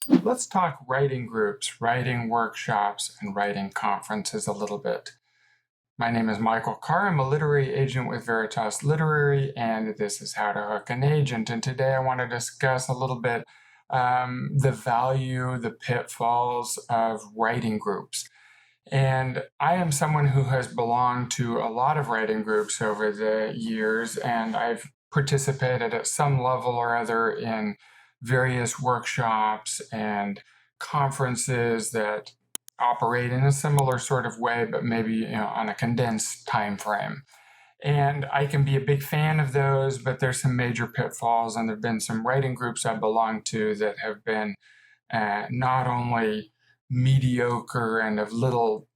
Let's talk writing groups, writing workshops, and writing conferences a little bit. My name is Michael Carr. I'm a literary agent with Veritas Literary, and this is How to Hook an Agent. And today I want to discuss a little bit the value, the pitfalls of writing groups. And I am someone who has belonged to a lot of writing groups over the years, and I've participated at some level or other in various workshops and conferences that operate in a similar sort of way, but maybe on a condensed time frame. And I can be a big fan of those, but there's some major pitfalls, and there have been some writing groups I belong to that have been not only mediocre and of little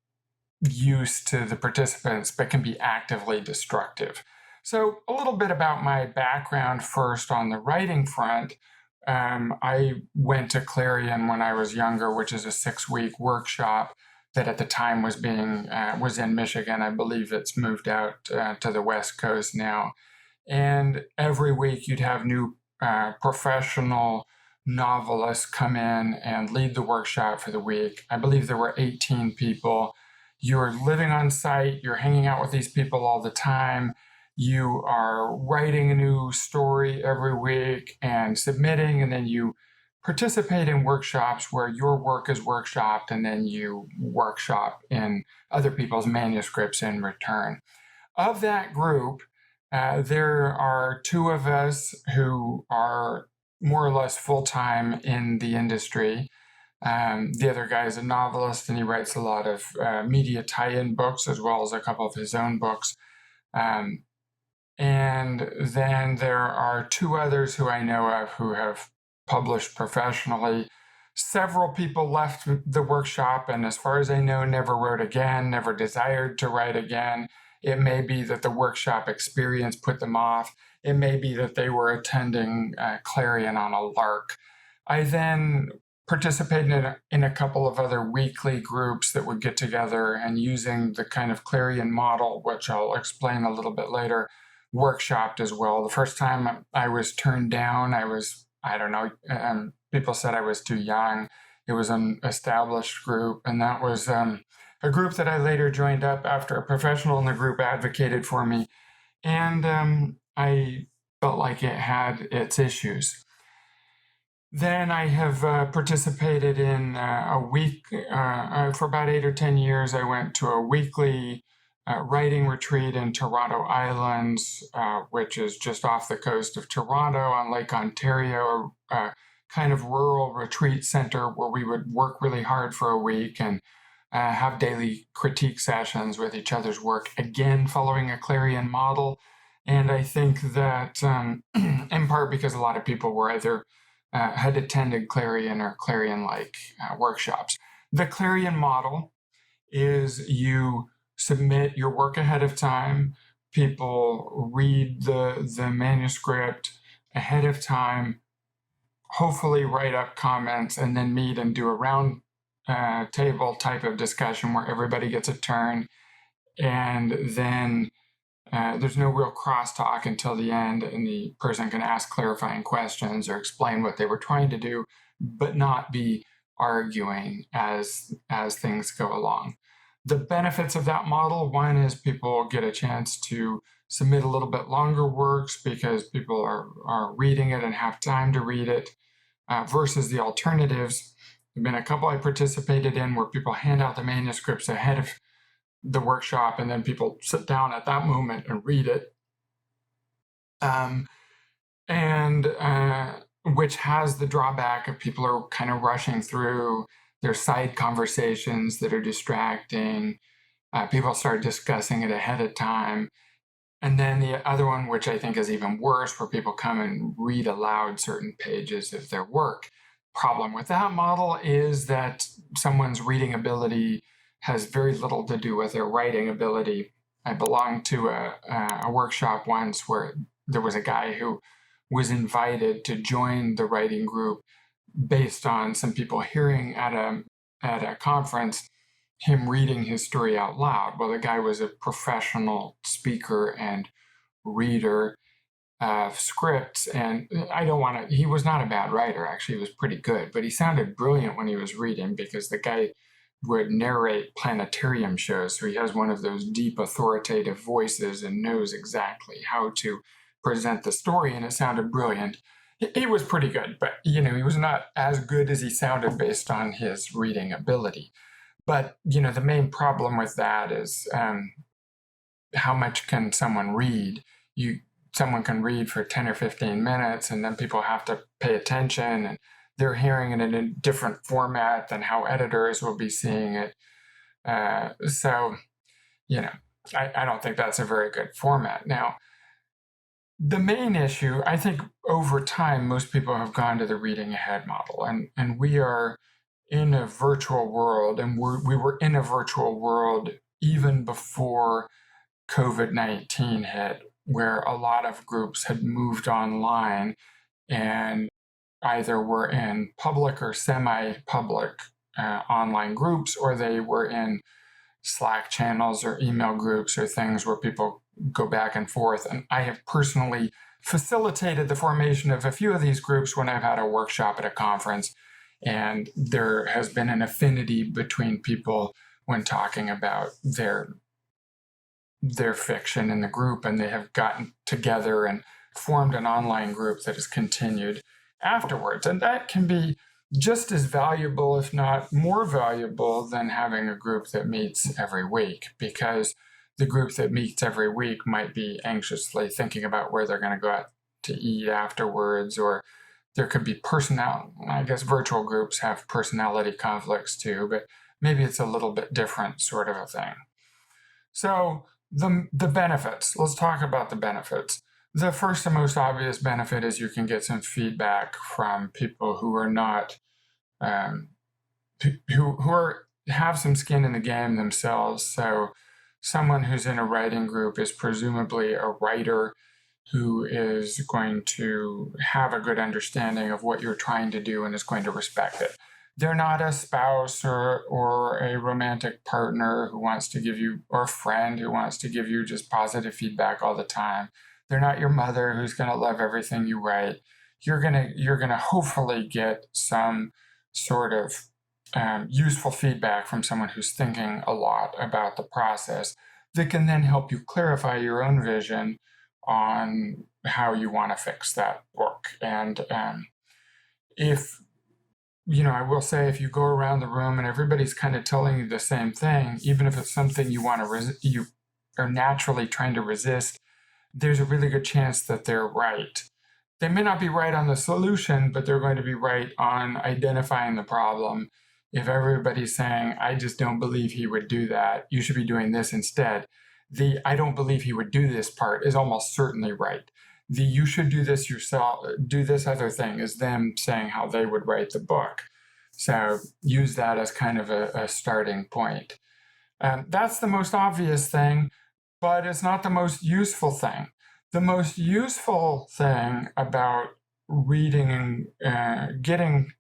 use to the participants, but can be actively destructive. So a little bit about my background first on the writing front. I went to Clarion when I was younger, which is a 6-week workshop that at the time was in Michigan. I believe it's moved out to the West Coast now. And every week you'd have new professional novelists come in and lead the workshop for the week. I believe there were 18 people. You're living on site, you're hanging out with these people all the time. You are writing a new story every week and submitting, and then you participate in workshops where your work is workshopped, and then you workshop in other people's manuscripts in return. Of that group, there are 2 of us who are more or less full-time in the industry. The other guy is a novelist, and he writes a lot of media tie-in books as well as a couple of his own books. And then there are 2 others who I know of who have published professionally. Several people left the workshop, and as far as I know, never wrote again, never desired to write again. It may be that the workshop experience put them off. It may be that they were attending Clarion on a lark. I then participated in a couple of other weekly groups that would get together and, using the kind of Clarion model, which I'll explain a little bit later, workshopped as well. The first time I was turned down, I don't know, people said I was too young. It was an established group, and that was a group that I later joined up after a professional in the group advocated for me, and I felt like it had its issues. Then I have participated in a week, for about 8 or 10 years, I went to a weekly writing retreat in Toronto Islands, which is just off the coast of Toronto on Lake Ontario, a kind of rural retreat center where we would work really hard for a week and have daily critique sessions with each other's work, again following a Clarion model. And I think that in part because a lot of people were either had attended Clarion or Clarion-like workshops. The Clarion model is you submit your work ahead of time. People read the manuscript ahead of time, hopefully write up comments, and then meet and do a round table type of discussion where everybody gets a turn. And then there's no real crosstalk until the end, and the person can ask clarifying questions or explain what they were trying to do, but not be arguing as things go along. The benefits of that model, one is people get a chance to submit a little bit longer works because people are reading it and have time to read it, versus the alternatives. There have been a couple I participated in where people hand out the manuscripts ahead of the workshop, and then people sit down at that moment and read it, which has the drawback of people are kind of rushing through. There's side conversations that are distracting. People start discussing it ahead of time. And then the other one, which I think is even worse, where people come and read aloud certain pages of their work. Problem with that model is that someone's reading ability has very little to do with their writing ability. I belonged to a workshop once where there was a guy who was invited to join the writing group based on some people hearing at a conference him reading his story out loud. Well, the guy was a professional speaker and reader, scripts, and I don't want to, he was not a bad writer, actually, he was pretty good, but he sounded brilliant when he was reading because the guy would narrate planetarium shows. So he has one of those deep authoritative voices and knows exactly how to present the story, and it sounded brilliant. He was pretty good, but he was not as good as he sounded based on his reading ability. But the main problem with that is how much can someone read? Someone can read for 10 or 15 minutes, and then people have to pay attention, and they're hearing it in a different format than how editors will be seeing it. So, I don't think that's a very good format. Now, the main issue, I think over time, most people have gone to the reading ahead model, and we are in a virtual world, and we were in a virtual world even before COVID-19 hit, where a lot of groups had moved online and either were in public or semi-public online groups, or they were in Slack channels or email groups or things where people go back and forth. And I have personally facilitated the formation of a few of these groups when I've had a workshop at a conference, and there has been an affinity between people when talking about their fiction in the group, and they have gotten together and formed an online group that has continued afterwards. And that can be just as valuable, if not more valuable, than having a group that meets every week, because the group that meets every week might be anxiously thinking about where they're going to go out to eat afterwards, or there could be I guess virtual groups have personality conflicts too, but maybe it's a little bit different sort of a thing. So the benefits, let's talk about the benefits. The first and most obvious benefit is you can get some feedback from people who are not, have some skin in the game themselves. So someone who's in a writing group is presumably a writer who is going to have a good understanding of what you're trying to do and is going to respect it. They're not a spouse or a romantic partner who wants to give you, or a friend who wants to give you just positive feedback all the time. They're not your mother who's going to love everything you write. You're gonna hopefully get some sort of useful feedback from someone who's thinking a lot about the process that can then help you clarify your own vision on how you want to fix that book. And I will say, if you go around the room and everybody's kind of telling you the same thing, even if it's something you want to you are naturally trying to resist, there's a really good chance that they're right. They may not be right on the solution, but they're going to be right on identifying the problem. If everybody's saying, I just don't believe he would do that, you should be doing this instead, the I don't believe he would do this part is almost certainly right. The you should do this yourself, do this other thing, is them saying how they would write the book. So use that as kind of a starting point. That's the most obvious thing, but it's not the most useful thing. The most useful thing about reading and getting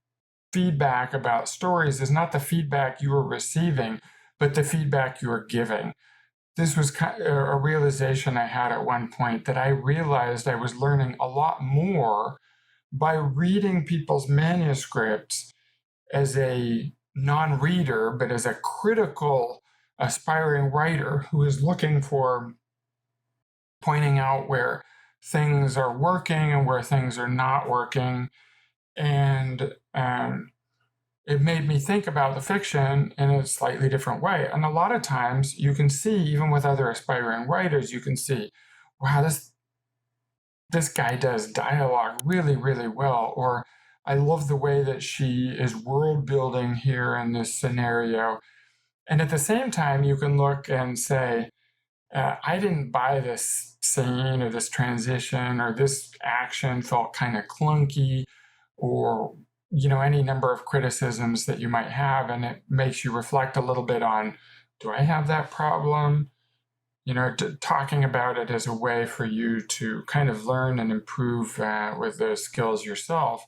feedback about stories is not the feedback you are receiving, but the feedback you are giving. This was a realization I had at one point, that I realized I was learning a lot more by reading people's manuscripts as a non-reader, but as a critical, aspiring writer who is looking for pointing out where things are working and where things are not working. And it made me think about the fiction in a slightly different way. And a lot of times you can see, even with other aspiring writers, you can see, wow, this guy does dialogue really, really well. Or I love the way that she is world building here in this scenario. And at the same time, you can look and say, I didn't buy this scene or this transition, or this action felt kind of clunky, or any number of criticisms that you might have, and it makes you reflect a little bit on, do I have that problem? Talking about it as a way for you to kind of learn and improve with those skills yourself.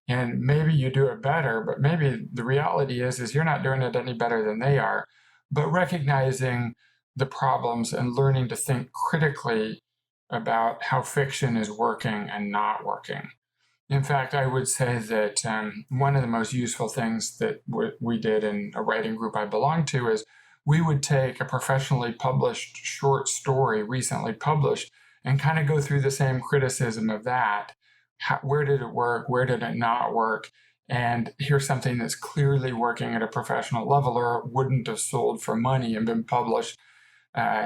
And maybe you do it better, but maybe the reality is you're not doing it any better than they are. But recognizing the problems and learning to think critically about how fiction is working and not working. In fact, I would say that one of the most useful things that we did in a writing group I belong to is we would take a professionally published short story, recently published, and kind of go through the same criticism of that. Where did it work? Where did it not work? And here's something that's clearly working at a professional level, or it wouldn't have sold for money and been published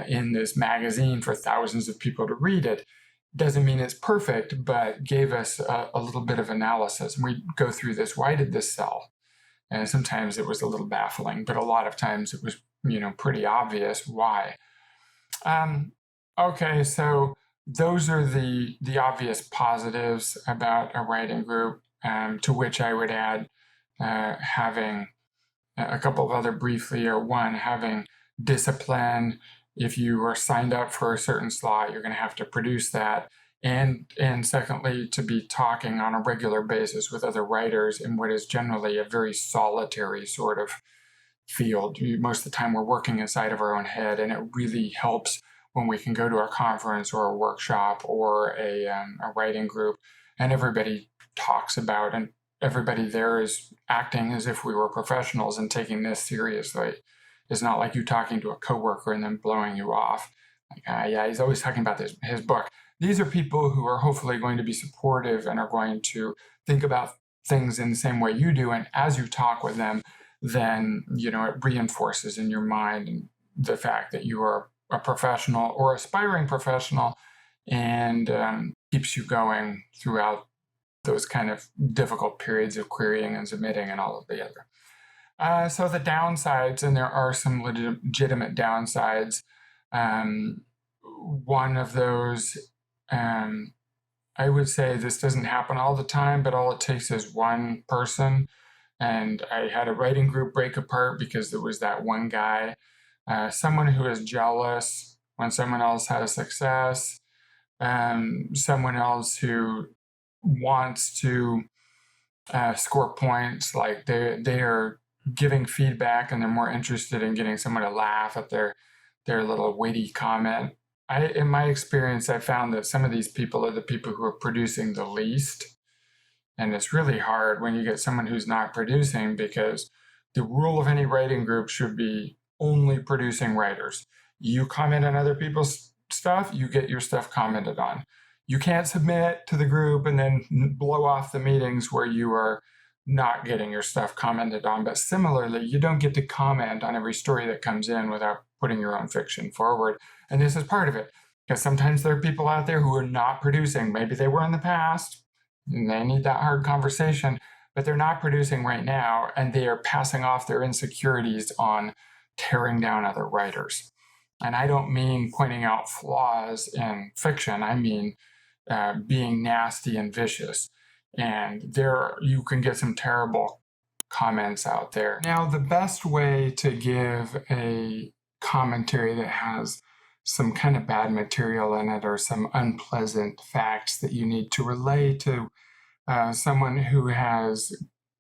in this magazine for thousands of people to read it. Doesn't mean it's perfect, but gave us a little bit of analysis. And we go through this. Why did this sell? And sometimes it was a little baffling, but a lot of times it was, pretty obvious why. Okay, so those are the obvious positives about a writing group, to which I would add having a couple of other briefly, or one, having discipline. If you are signed up for a certain slot, you're going to have to produce that. And secondly, to be talking on a regular basis with other writers in what is generally a very solitary sort of field. Most of the time we're working inside of our own head, and it really helps when we can go to a conference or a workshop or a writing group and everybody talks about, and everybody there is acting as if we were professionals and taking this seriously. It's not like you talking to a coworker and then blowing you off. Like, yeah, he's always talking about his book. These are people who are hopefully going to be supportive and are going to think about things in the same way you do. And as you talk with them, then, it reinforces in your mind the fact that you are a professional or aspiring professional, and keeps you going throughout those kind of difficult periods of querying and submitting and all of the other. So the downsides, and there are some legitimate downsides. One of those, I would say this doesn't happen all the time, but all it takes is one person. And I had a writing group break apart because there was that one guy, someone who is jealous when someone else has success, someone else who wants to score points, like they are giving feedback and they're more interested in getting someone to laugh at their little witty comment. In my experience, I found that some of these people are the people who are producing the least. And it's really hard when you get someone who's not producing, because the rule of any writing group should be only producing writers. You comment on other people's stuff, you get your stuff commented on. You can't submit to the group and then blow off the meetings where you are not getting your stuff commented on. But similarly, you don't get to comment on every story that comes in without putting your own fiction forward. And this is part of it, because sometimes there are people out there who are not producing. Maybe they were in the past and they need that hard conversation, but they're not producing right now, and they are passing off their insecurities on tearing down other writers. And I don't mean pointing out flaws in fiction. I mean being nasty and vicious. And there you can get some terrible comments out there. Now, the best way to give a commentary that has some kind of bad material in it, or some unpleasant facts that you need to relay to someone who has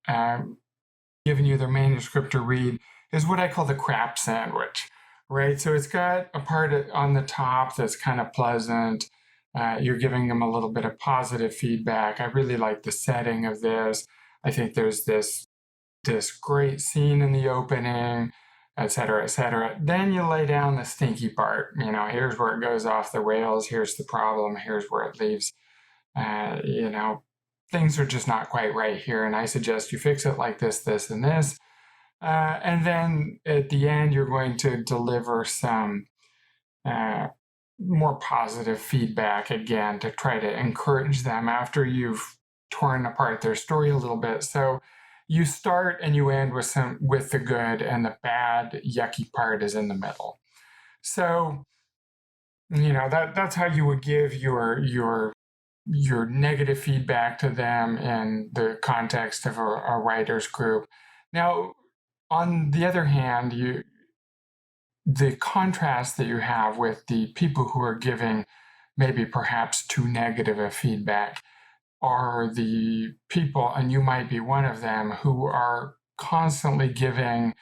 given you their manuscript to read, is what I call the crap sandwich, right? So it's got a part on the top that's kind of pleasant. You're giving them a little bit of positive feedback. I really like the setting of this. I think there's this great scene in the opening, et cetera, et cetera. Then you lay down the stinky part. Here's where it goes off the rails. Here's the problem. Here's where it leaves. Things are just not quite right here, and I suggest you fix it like this, this, and this. And then at the end, you're going to deliver some more positive feedback again to try to encourage them after you've torn apart their story a little bit. So you start and you end with the good, and the bad, yucky part is in the middle. So, that's how you would give your negative feedback to them in the context of a writer's group. Now, on the other hand, the contrast that you have with the people who are giving maybe perhaps too negative a feedback are the people, and you might be one of them, who are constantly giving,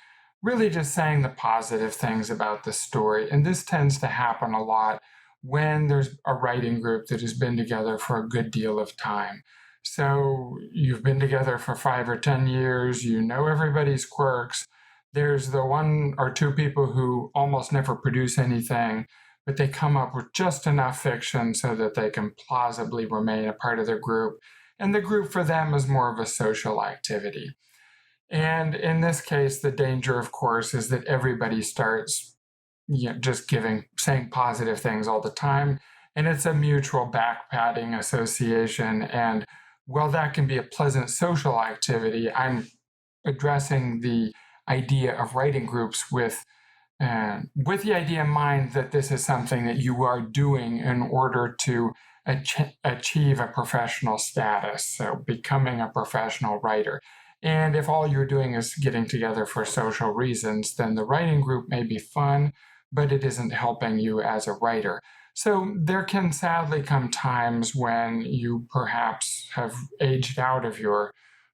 really just saying the positive things about the story. And this tends to happen a lot when there's a writing group that has been together for a good deal of time. So you've been together for 5 or 10 years, you know everybody's quirks. There's the 1 or 2 people who almost never produce anything, but they come up with just enough fiction so that they can plausibly remain a part of the group. And the group for them is more of a social activity. And in this case, the danger, of course, is that everybody starts just saying positive things all the time. And it's a mutual back-patting association. And while that can be a pleasant social activity, I'm addressing the idea of writing groups with the idea in mind that this is something that you are doing in order to achieve a professional status, so becoming a professional writer. And if all you're doing is getting together for social reasons, then the writing group may be fun, but it isn't helping you as a writer. So there can sadly come times when you perhaps have aged out of your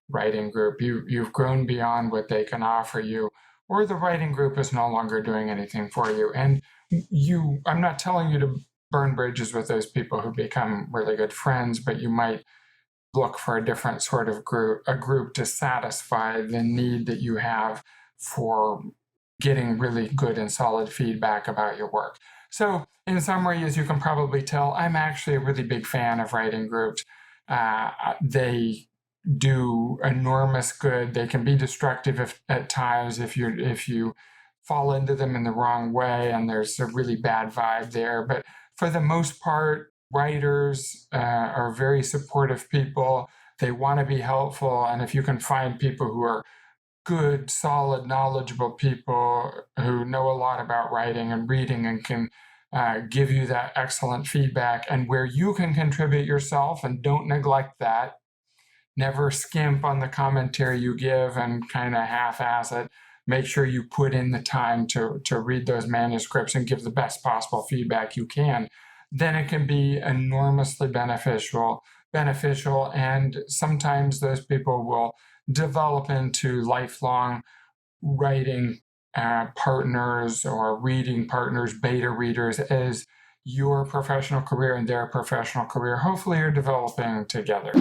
writing group. You've grown beyond what they can offer you, or the writing group is no longer doing anything for you. And I'm not telling you to burn bridges with those people who become really good friends, but you might look for a different sort of group to satisfy the need that you have for getting really good and solid feedback about your work. So in summary, as you can probably tell, I'm actually a really big fan of writing groups. They do enormous good. They can be destructive at times if you fall into them in the wrong way and there's a really bad vibe there. But for the most part, writers are very supportive people. They want to be helpful. And if you can find people who are good, solid, knowledgeable people who know a lot about writing and reading and can give you that excellent feedback, and where you can contribute yourself, and don't neglect that. Never skimp on the commentary you give and kind of half-ass it. Make sure you put in the time to read those manuscripts and give the best possible feedback you can. Then it can be enormously beneficial, and sometimes those people will develop into lifelong writing partners or reading partners, beta readers, as your professional career and their professional career hopefully are developing together.